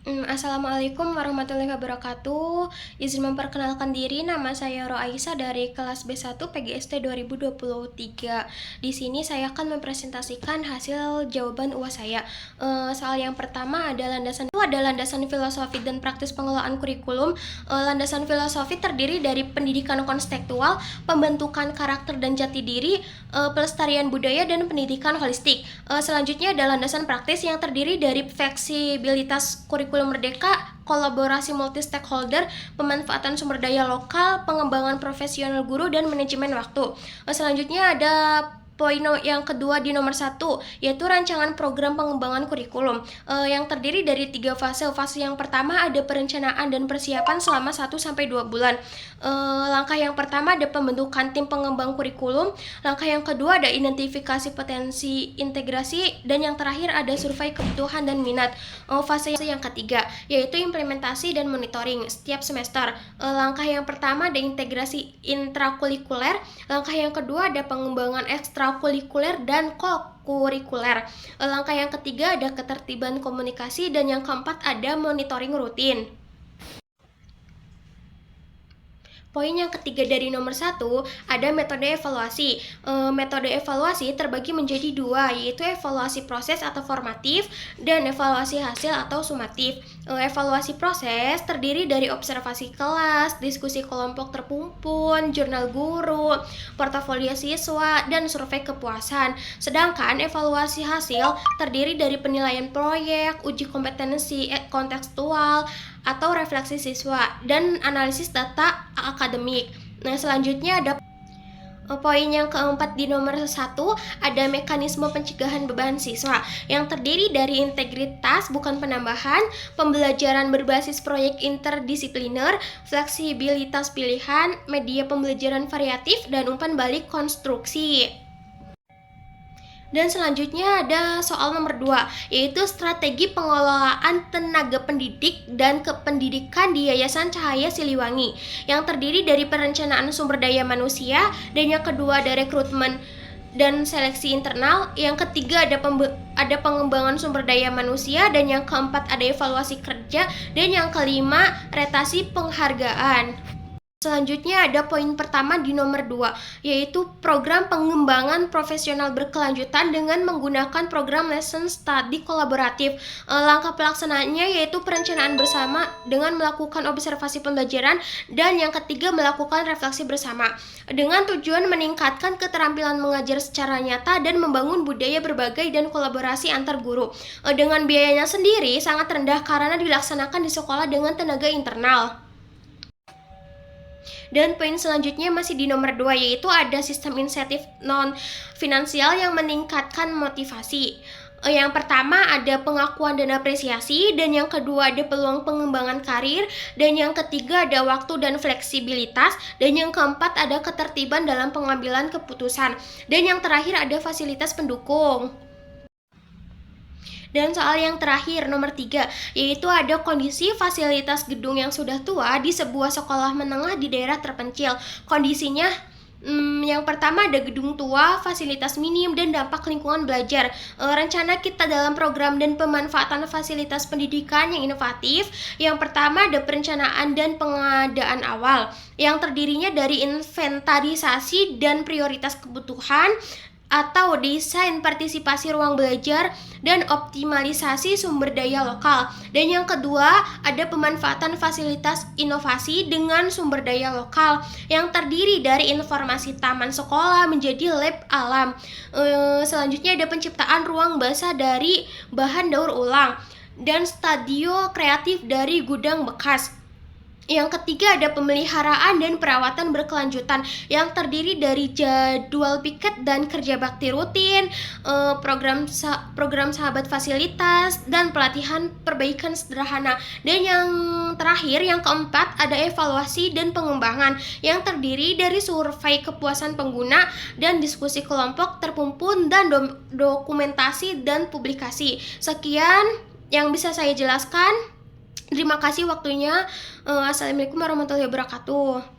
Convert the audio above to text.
Assalamualaikum warahmatullahi wabarakatuh. Izin memperkenalkan diri, nama saya Ro Aisyah dari kelas B1 PGST 2023. Di sini saya akan mempresentasikan hasil jawaban UAS saya. Soal yang pertama ada landasan filosofi dan praktis pengelolaan kurikulum. Landasan filosofi terdiri dari pendidikan konstekstual, pembentukan karakter dan jati diri, pelestarian budaya dan pendidikan holistik. Selanjutnya ada landasan praktis yang terdiri dari fleksibilitas kurikulum merdeka, kolaborasi multi stakeholder, pemanfaatan sumber daya lokal, pengembangan profesional guru dan manajemen waktu. Selanjutnya ada poin yang kedua di nomor 1, yaitu rancangan program pengembangan kurikulum yang terdiri dari 3 fase. Fase yang pertama ada perencanaan dan persiapan selama 1-2 bulan. Langkah yang pertama ada pembentukan tim pengembang kurikulum. Langkah yang kedua ada identifikasi potensi integrasi, dan yang terakhir ada survei kebutuhan dan minat. Fase yang ketiga yaitu implementasi dan monitoring setiap semester. Langkah yang pertama ada integrasi intrakurikuler. Langkah yang kedua ada pengembangan ekstrakurikuler dan kurikuler. Langkah yang ketiga ada ketertiban komunikasi, dan yang keempat ada monitoring rutin. Poin yang ketiga dari nomor 1 ada metode evaluasi. Metode evaluasi terbagi menjadi 2, yaitu evaluasi proses atau formatif dan evaluasi hasil atau sumatif. Evaluasi proses terdiri dari observasi kelas, diskusi kelompok terpumpun, jurnal guru, portofolio siswa, dan survei kepuasan. Sedangkan evaluasi hasil terdiri dari penilaian proyek, uji kompetensi kontekstual, atau refleksi siswa, dan analisis data akademik. Nah, selanjutnya ada poin yang keempat di nomor 1 ada mekanisme pencegahan beban siswa yang terdiri dari integritas bukan penambahan, pembelajaran berbasis proyek interdisipliner, fleksibilitas pilihan, media pembelajaran variatif, dan umpan balik konstruksi. Dan selanjutnya ada soal nomor 2, yaitu strategi pengelolaan tenaga pendidik dan kependidikan di Yayasan Cahaya Siliwangi, yang terdiri dari perencanaan sumber daya manusia, dan yang kedua ada rekrutmen dan seleksi internal, yang ketiga ada pengembangan sumber daya manusia, dan yang keempat ada evaluasi kerja, dan yang kelima retasi penghargaan. Selanjutnya ada poin pertama di nomor 2, yaitu program pengembangan profesional berkelanjutan dengan menggunakan program lesson study kolaboratif. Langkah pelaksanaannya yaitu perencanaan bersama dengan melakukan observasi pembelajaran, dan yang ketiga melakukan refleksi bersama dengan tujuan meningkatkan keterampilan mengajar secara nyata dan membangun budaya berbagai dan kolaborasi antar guru. Dengan biayanya sendiri sangat rendah karena dilaksanakan di sekolah dengan tenaga internal. Dan poin selanjutnya masih di nomor 2, yaitu ada sistem insentif non-finansial yang meningkatkan motivasi. Yang pertama ada pengakuan dan apresiasi, dan yang kedua ada peluang pengembangan karir, dan yang ketiga ada waktu dan fleksibilitas, dan yang keempat ada ketertiban dalam pengambilan keputusan, dan yang terakhir ada fasilitas pendukung. Dan soal yang terakhir, nomor 3, yaitu ada kondisi fasilitas gedung yang sudah tua di sebuah sekolah menengah di daerah terpencil. Kondisinya yang pertama ada gedung tua, fasilitas minim, dan dampak lingkungan belajar. Rencana kita dalam program dan pemanfaatan fasilitas pendidikan yang inovatif. Yang pertama ada perencanaan dan pengadaan awal, yang terdirinya dari inventarisasi dan prioritas kebutuhan, atau desain partisipasi ruang belajar, dan optimalisasi sumber daya lokal. Dan yang kedua ada pemanfaatan fasilitas inovasi dengan sumber daya lokal, yang terdiri dari informasi taman sekolah menjadi lab alam. Selanjutnya ada penciptaan ruang basah dari bahan daur ulang, dan stadio kreatif dari gudang bekas. Yang ketiga ada pemeliharaan dan perawatan berkelanjutan, yang terdiri dari jadwal piket dan kerja bakti rutin, program sahabat fasilitas, dan pelatihan perbaikan sederhana. Dan yang terakhir, yang keempat ada evaluasi dan pengembangan, yang terdiri dari survei kepuasan pengguna dan diskusi kelompok terpumpun dan dokumentasi dan publikasi. Sekian yang bisa saya jelaskan. Terima kasih waktunya. Assalamualaikum warahmatullahi wabarakatuh.